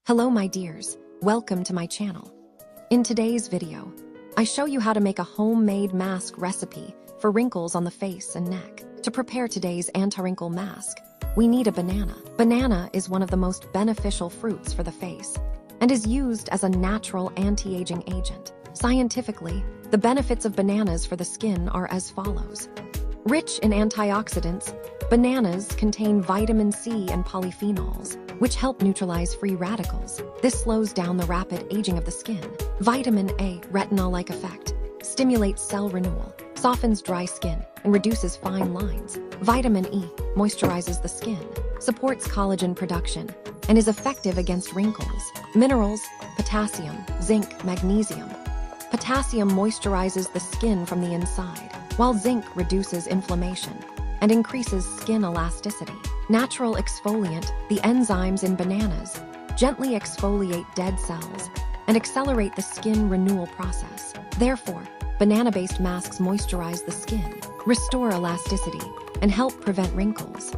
Hello my dears, welcome to my channel. In today's video, I show you how to make a homemade mask recipe for wrinkles on the face and neck. To prepare today's anti-wrinkle mask, we need a banana. Banana is one of the most beneficial fruits for the face and is used as a natural anti-aging agent. Scientifically, the benefits of bananas for the skin are as follows. Rich in antioxidants, bananas contain vitamin C and polyphenols, which help neutralize free radicals. This slows down the rapid aging of the skin. Vitamin A, retinol-like effect, stimulates cell renewal, softens dry skin, and reduces fine lines. Vitamin E moisturizes the skin, supports collagen production, and is effective against wrinkles. Minerals, potassium, zinc, magnesium. Potassium moisturizes the skin from the inside, while zinc reduces inflammation and increases skin elasticity. Natural exfoliant, the enzymes in bananas gently exfoliate dead cells and accelerate the skin renewal process. Therefore, banana-based masks moisturize the skin, restore elasticity, and help prevent wrinkles.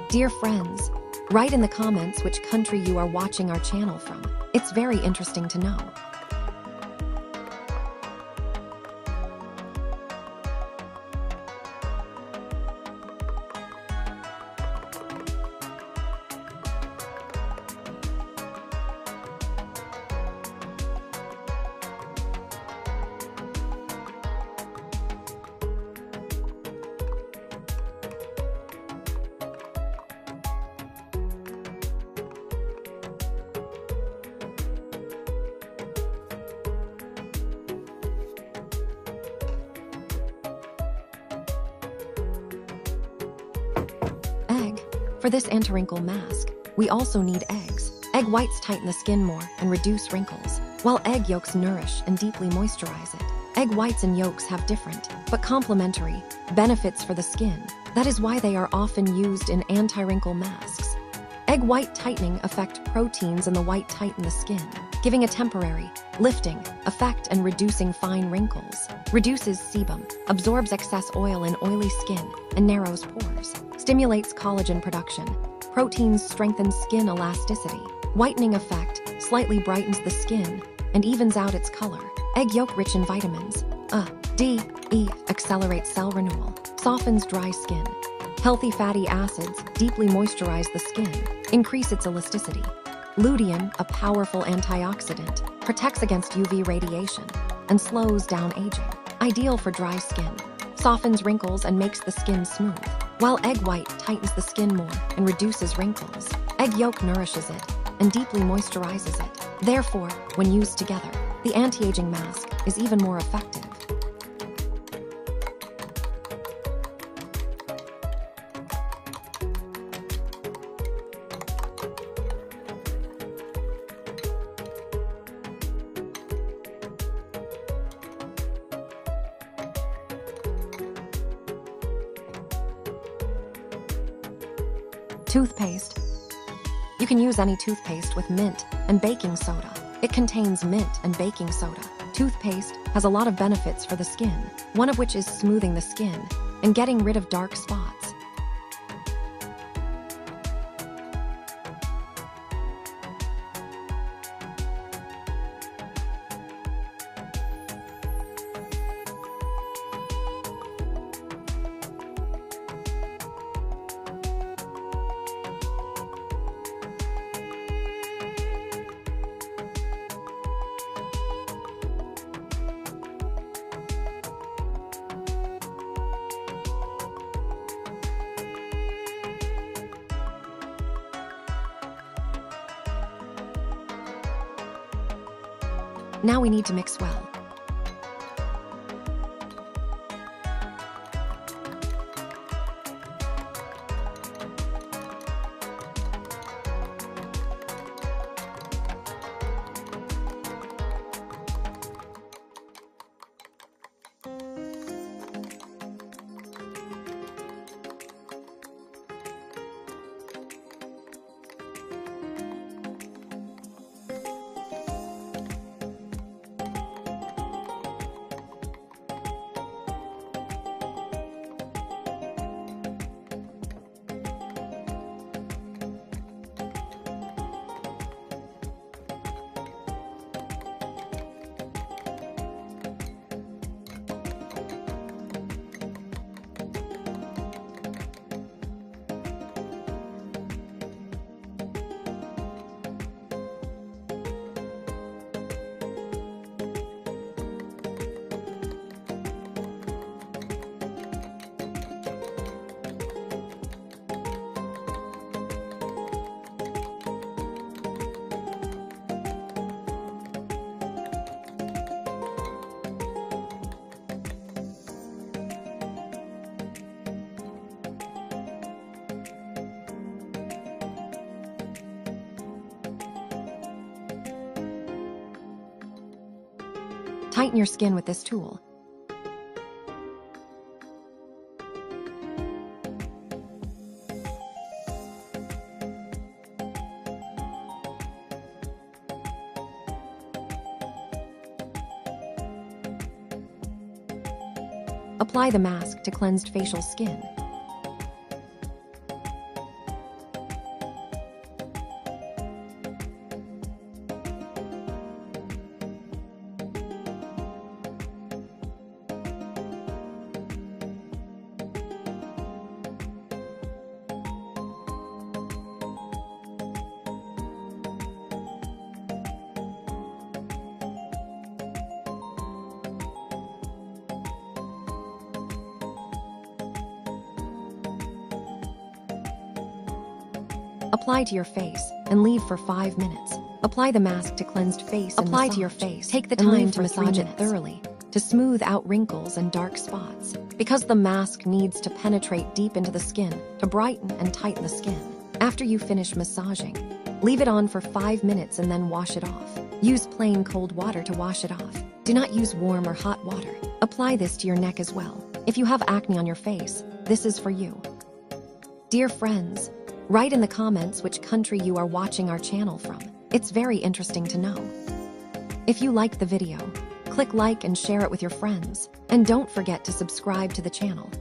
Dear friends, write in the comments which country you are watching our channel from. It's very interesting to know. Egg. For this anti-wrinkle mask, we also need eggs. Egg whites tighten the skin more and reduce wrinkles, while egg yolks nourish and deeply moisturize it. Egg whites and yolks have different, but complementary, benefits for the skin. That is why they are often used in anti-wrinkle masks. Egg white tightening affect proteins in the white tighten the skin, giving a temporary, lifting effect and reducing fine wrinkles. Reduces sebum, absorbs excess oil in oily skin, and narrows pores. Stimulates collagen production. Proteins strengthen skin elasticity. Whitening effect slightly brightens the skin and evens out its color. Egg yolk rich in vitamins A, D, E accelerates cell renewal, softens dry skin. Healthy fatty acids deeply moisturize the skin, increase its elasticity. Lutein, a powerful antioxidant, protects against UV radiation and slows down aging. Ideal for dry skin, softens wrinkles and makes the skin smooth, while egg white tightens the skin more and reduces wrinkles. Egg yolk nourishes it and deeply moisturizes it. Therefore, when used together, the anti-aging mask is even more effective. Toothpaste. You can use any toothpaste with mint and baking soda. It contains mint and baking soda. Toothpaste has a lot of benefits for the skin, one of which is smoothing the skin and getting rid of dark spots. Now we need to mix well. Tighten your skin with this tool. Apply the mask to cleansed facial skin. Apply to your face and leave for 5 minutes. Apply the mask to cleansed face and Apply massage. to your face. Take the and time leave to for 3 massage it minutes. thoroughly to smooth out wrinkles and dark spots. Because the mask needs to penetrate deep into the skin to brighten and tighten the skin. After you finish massaging, leave it on for 5 minutes and then wash it off. Use plain cold water to wash it off. Do not use warm or hot water. Apply this to your neck as well. If you have acne on your face, this is for you. Dear friends, write in the comments which country you are watching our channel from. It's very interesting to know. If you liked the video, click like and share it with your friends. And don't forget to subscribe to the channel.